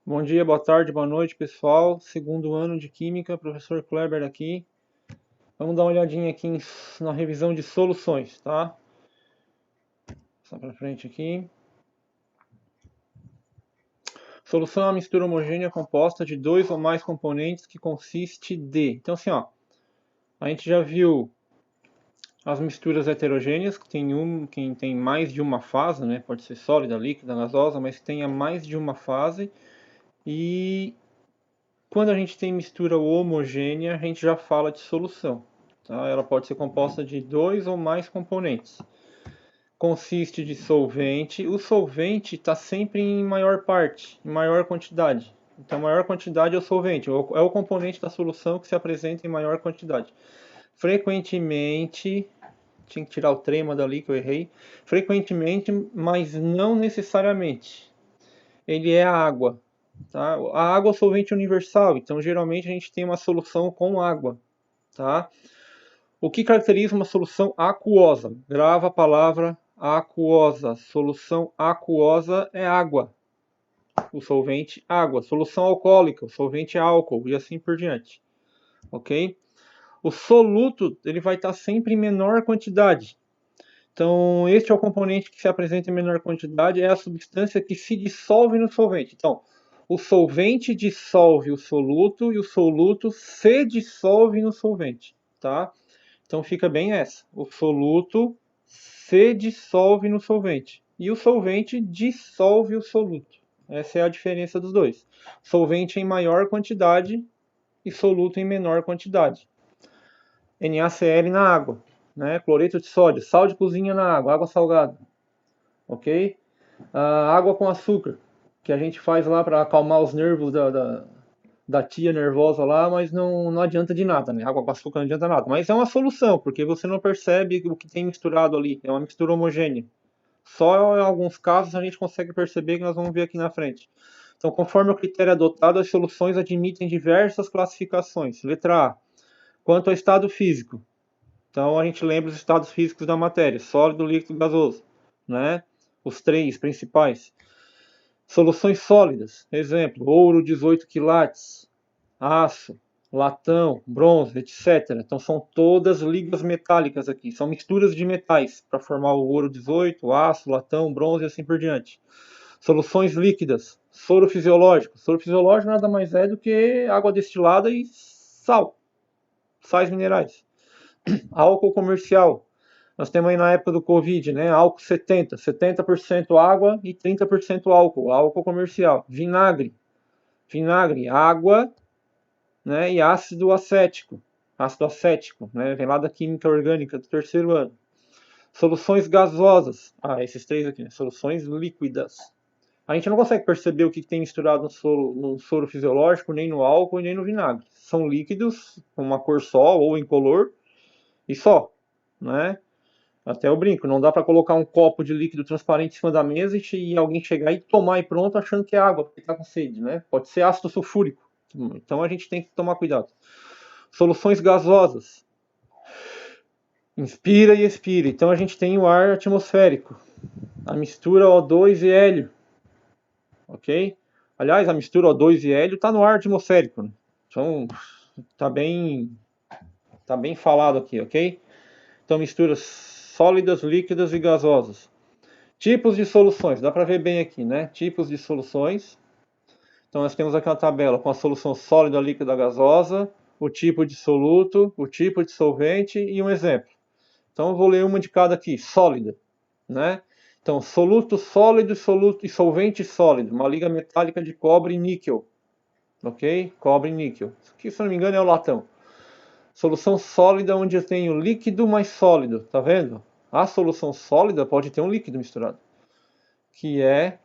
Bom dia, boa tarde, boa noite, pessoal. Segundo ano de Química, professor Kleber aqui. Vamos dar uma olhadinha aqui na revisão de soluções, tá? Só para frente aqui. Solução é uma mistura homogênea composta de dois ou mais componentes que consiste de... Então, assim, ó, a gente já viu as misturas heterogêneas, que tem mais de uma fase, né? Pode ser sólida, líquida, gasosa, mas que tenha mais de uma fase. E quando a gente tem mistura homogênea, a gente já fala de solução. Tá? Ela pode ser composta de dois ou mais componentes. Consiste de solvente. O solvente está sempre em maior parte, em maior quantidade. Então, maior quantidade é o solvente, é o componente da solução que se apresenta em maior quantidade. Frequentemente, tinha que tirar o trema dali que eu errei. Frequentemente, mas não necessariamente. Ele é a água. Tá? A água é o solvente universal, então geralmente a gente tem uma solução com água. Tá? O que caracteriza uma solução aquosa? Grava a palavra aquosa. Solução aquosa é água. O solvente, água. Solução alcoólica, o solvente álcool e assim por diante. Ok? O soluto ele vai estar sempre em menor quantidade. Então, este é o componente que se apresenta em menor quantidade, é a substância que se dissolve no solvente. Então, o solvente dissolve o soluto e o soluto se dissolve no solvente, tá? Então fica bem essa. O soluto se dissolve no solvente e o solvente dissolve o soluto. Essa é a diferença dos dois. Solvente em maior quantidade e soluto em menor quantidade. NaCl na água, né? Cloreto de sódio, sal de cozinha na água, água salgada, ok? Água com açúcar, que a gente faz lá para acalmar os nervos da tia nervosa lá, mas não adianta de nada, né? Água com açúcar não adianta nada. Mas é uma solução, porque você não percebe o que tem misturado ali. É uma mistura homogênea. Só em alguns casos a gente consegue perceber, que nós vamos ver aqui na frente. Então, conforme o critério adotado, as soluções admitem diversas classificações. Letra A. Quanto ao estado físico. Então, a gente lembra os estados físicos da matéria. Sólido, líquido, gasoso. Né? Os três principais. Soluções sólidas. Exemplo, ouro 18 quilates, aço, latão, bronze, etc. Então são todas ligas metálicas aqui, são misturas de metais para formar o ouro 18, aço, latão, bronze e assim por diante. Soluções líquidas, soro fisiológico. Soro fisiológico nada mais é do que água destilada e sal, sais minerais. Álcool comercial. Nós temos aí na época do Covid, né? Álcool 70% água e 30% álcool, álcool comercial. Vinagre, água, né, e ácido acético, né, vem lá da química orgânica do terceiro ano. Soluções gasosas, esses três aqui, né, soluções líquidas. A gente não consegue perceber o que tem misturado no soro fisiológico, nem no álcool e nem no vinagre. São líquidos com uma cor só ou incolor e só, né? Até eu brinco, não dá para colocar um copo de líquido transparente em cima da mesa e alguém chegar e tomar e pronto achando que é água, porque está com sede, né? Pode ser ácido sulfúrico. Então a gente tem que tomar cuidado. Soluções gasosas. Inspira e expira. Então a gente tem o ar atmosférico. A mistura O2 e hélio. Ok? Aliás, a mistura O2 e hélio está no ar atmosférico. Né? Então tá bem falado aqui, ok? Então misturas sólidas, líquidas e gasosas. Tipos de soluções, dá para ver bem aqui, né? Tipos de soluções. Então nós temos aquela tabela com a solução sólida, líquida, gasosa, o tipo de soluto, o tipo de solvente e um exemplo. Então eu vou ler uma de cada aqui, sólida, né? Então soluto sólido, soluto e solvente sólido, uma liga metálica de cobre e níquel, ok? Cobre e níquel. Isso aqui, se não me engano, é o latão. Solução sólida onde eu tenho líquido mais sólido, tá vendo? A solução sólida pode ter um líquido misturado, que é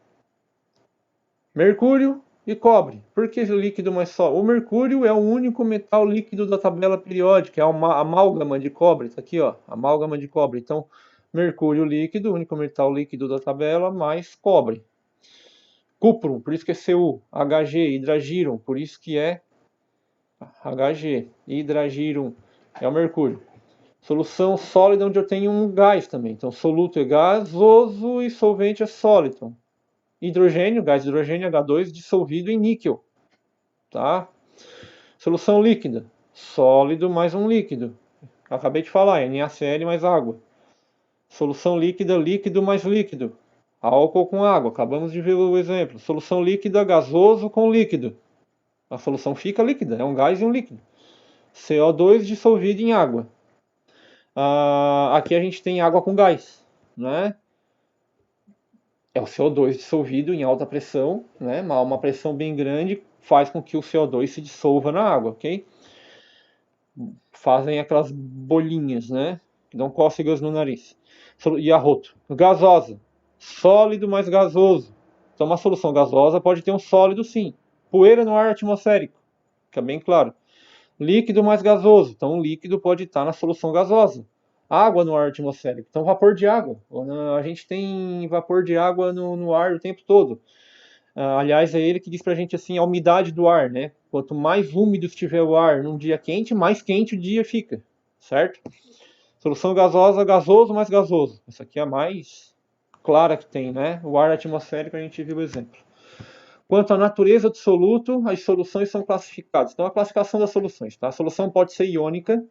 mercúrio e cobre. Por que líquido mais sólido? O mercúrio é o único metal líquido da tabela periódica, é uma amálgama de cobre, tá aqui, ó, amálgama de cobre. Então, mercúrio líquido, único metal líquido da tabela, mais cobre. Cuprum, por isso que é Cu. Hg, hidragirum, por isso que é Hg. Hidragirum é o mercúrio. Solução sólida onde eu tenho um gás também. Então, soluto é gasoso e solvente é sólido. hidrogênio, gás de hidrogênio H2 dissolvido em níquel, tá? Solução líquida, sólido mais um líquido. Acabei de falar, NaCl mais água. Solução líquida, líquido mais líquido. Álcool com água, acabamos de ver o exemplo. Solução líquida, gasoso com líquido. A solução fica líquida, é um gás e um líquido. CO2 dissolvido em água. Aqui a gente tem água com gás, né? É o CO2 dissolvido em alta pressão, né? Uma pressão bem grande faz com que o CO2 se dissolva na água, ok? Fazem aquelas bolinhas, né? Que dão cócegas no nariz. E arroto. Gasosa. Sólido mais gasoso. Então uma solução gasosa pode ter um sólido sim. Poeira no ar atmosférico. Fica bem claro. Líquido mais gasoso. Então um líquido pode estar na solução gasosa. Água no ar atmosférico. Então vapor de água. A gente tem vapor de água no ar o tempo todo. Aliás, é ele que diz pra gente assim a umidade do ar, né? Quanto mais úmido estiver o ar num dia quente, mais quente o dia fica, certo? Solução gasosa, gasoso mais gasoso. Essa aqui é a mais clara que tem, né? O ar atmosférico a gente viu o exemplo. Quanto à natureza do soluto, as soluções são classificadas. Então, a classificação das soluções, tá? A solução pode ser iônica.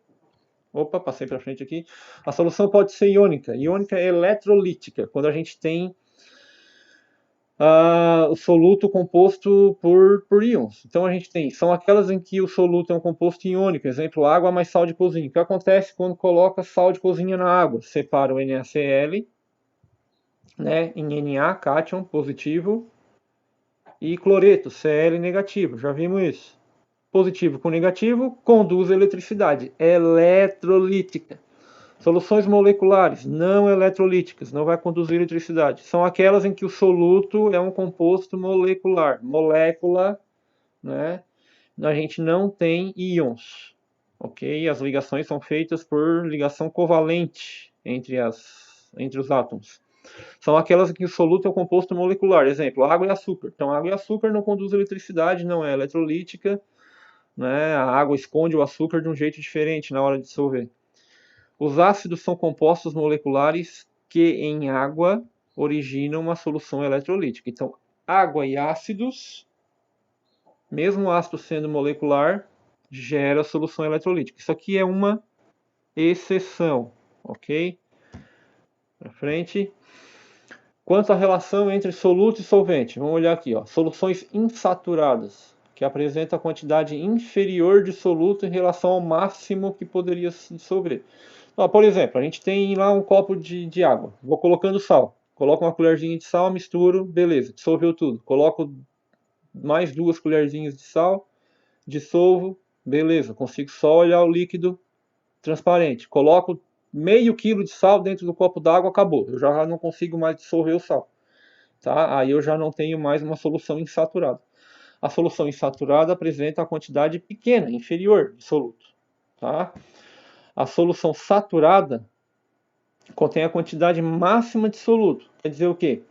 Opa, passei para frente aqui. A solução pode ser iônica. Iônica é eletrolítica, quando a gente tem o soluto composto por íons. Então a gente tem, são aquelas em que o soluto é um composto iônico, exemplo, água mais sal de cozinha. O que acontece quando coloca sal de cozinha na água? Separa o NaCl, né, em Na, cátion positivo, e cloreto, Cl negativo. Já vimos isso. Positivo com negativo conduz a eletricidade, eletrolítica. Soluções moleculares, não eletrolíticas, não vai conduzir eletricidade. São aquelas em que o soluto é um composto molecular. Molécula, né? A gente não tem íons, ok? As ligações são feitas por ligação covalente entre os átomos. São aquelas em que o soluto é um composto molecular. Exemplo, água e açúcar. Então, água e açúcar não conduzem eletricidade, não é eletrolítica, né? A água esconde o açúcar de um jeito diferente na hora de dissolver. Os ácidos são compostos moleculares que em água originam uma solução eletrolítica. Então, água e ácidos, mesmo o ácido sendo molecular, gera solução eletrolítica. Isso aqui é uma exceção, ok? Para frente. Quanto à relação entre soluto e solvente, vamos olhar aqui, ó. Soluções insaturadas, que apresentam a quantidade inferior de soluto em relação ao máximo que poderia se dissolver. Por exemplo, a gente tem lá um copo de água. Vou colocando sal. Coloco uma colherzinha de sal, misturo, beleza, dissolveu tudo. Coloco mais 2 colherzinhas de sal, dissolvo, beleza, consigo só olhar o líquido transparente. Coloco meio quilo de sal dentro do copo d'água, acabou. Eu já não consigo mais dissolver o sal. Tá? Aí eu já não tenho mais uma solução insaturada. A solução insaturada apresenta a quantidade pequena, inferior de soluto. Tá? A solução saturada contém a quantidade máxima de soluto. Quer dizer o quê?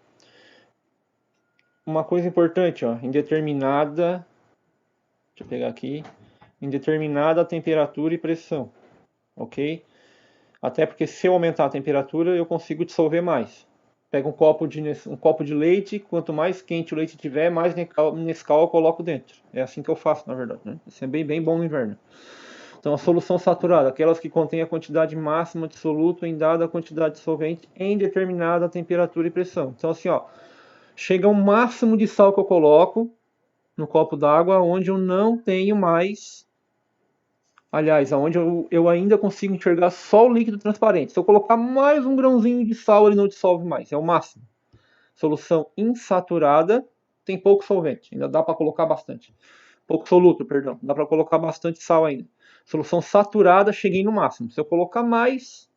Uma coisa importante, ó, em determinada, deixa eu pegar aqui, em determinada temperatura e pressão, ok? Até porque se eu aumentar a temperatura, eu consigo dissolver mais. Pego um copo de leite, quanto mais quente o leite tiver, mais Nescau eu coloco dentro. É assim que eu faço, na verdade, né? Isso é bem bom no inverno. Então, a solução saturada, aquelas que contêm a quantidade máxima de soluto em dada quantidade de solvente em determinada temperatura e pressão. Então, assim, ó, chega ao máximo de sal que eu coloco no copo d'água, onde eu não tenho mais. Aliás, onde eu ainda consigo enxergar só o líquido transparente. Se eu colocar mais um grãozinho de sal, ele não dissolve mais. É o máximo. Solução insaturada tem pouco solvente. Ainda dá para colocar bastante. Pouco soluto, perdão. Dá para colocar bastante sal ainda. Solução saturada, cheguei no máximo. Se eu colocar mais,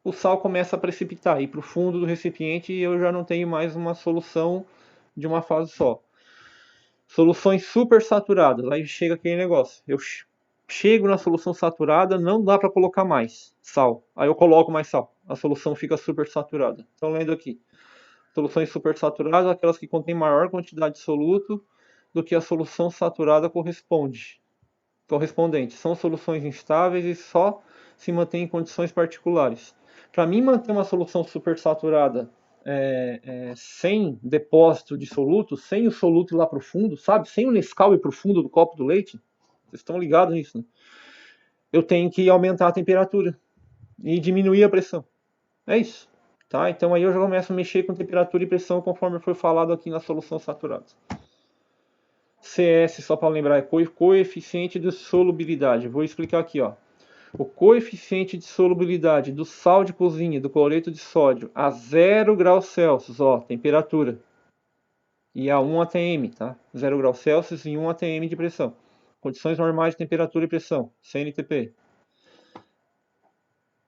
o sal começa a precipitar, ir para o fundo do recipiente e eu já não tenho mais uma solução de uma fase só. Soluções super saturadas, aí chega aquele negócio. Eu chego na solução saturada, não dá para colocar mais sal. Aí eu coloco mais sal. A solução fica super saturada. Então, lendo aqui. Soluções super saturadas, aquelas que contêm maior quantidade de soluto do que a solução saturada correspondente. São soluções instáveis e só se mantém em condições particulares. Para mim manter uma solução supersaturada sem depósito de soluto, sem o soluto ir lá pro fundo, sabe? Sem o Nescau ir pro fundo do copo do leite. Vocês estão ligados nisso, né? Eu tenho que aumentar a temperatura e diminuir a pressão. É isso. Tá? Então aí eu já começo a mexer com temperatura e pressão conforme foi falado aqui na solução saturada. CS, só para lembrar, é coeficiente de solubilidade. Vou explicar aqui, ó. O coeficiente de solubilidade do sal de cozinha, do cloreto de sódio, a 0 graus Celsius, ó, temperatura, e a 1 atm, tá? 0 graus Celsius e 1 atm de pressão. Condições normais de temperatura e pressão, CNTP.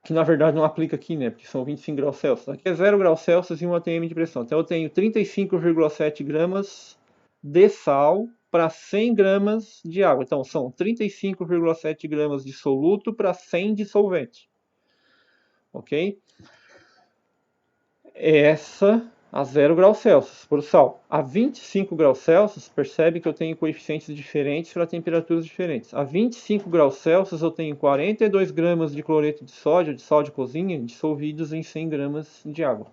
Que na verdade não aplica aqui, né? Porque são 25 graus Celsius. Aqui é 0 graus Celsius e 1 atm de pressão. Então eu tenho 35,7 gramas de sal para 100 gramas de água. Então são 35,7 gramas de soluto para 100 de solvente. Ok? Essa a 0 graus Celsius por sal. A 25 graus Celsius, percebe que eu tenho coeficientes diferentes para temperaturas diferentes. A 25 graus Celsius eu tenho 42 gramas de cloreto de sódio, de sal de cozinha, dissolvidos em 100 gramas de água.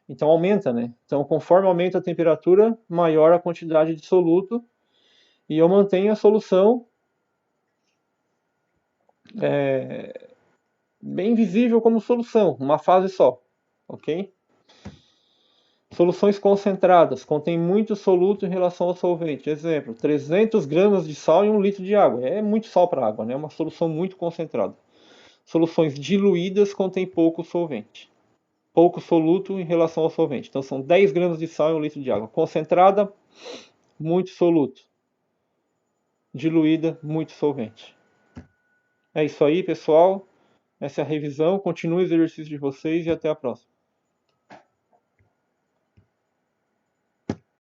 Então aumenta, né? Então conforme aumenta a temperatura, maior a quantidade de soluto, e eu mantenho a solução bem visível como solução, uma fase só, ok? Soluções concentradas contêm muito soluto em relação ao solvente. Exemplo, 300 gramas de sal em 1 litro de água. É muito sal para água, né? É uma solução muito concentrada. Soluções diluídas contêm pouco solvente. Pouco soluto em relação ao solvente. Então são 10 gramas de sal em 1 litro de água. Concentrada, muito soluto. Diluída, muito solvente. É isso aí, pessoal. Essa é a revisão. Continue os exercícios de vocês e até a próxima.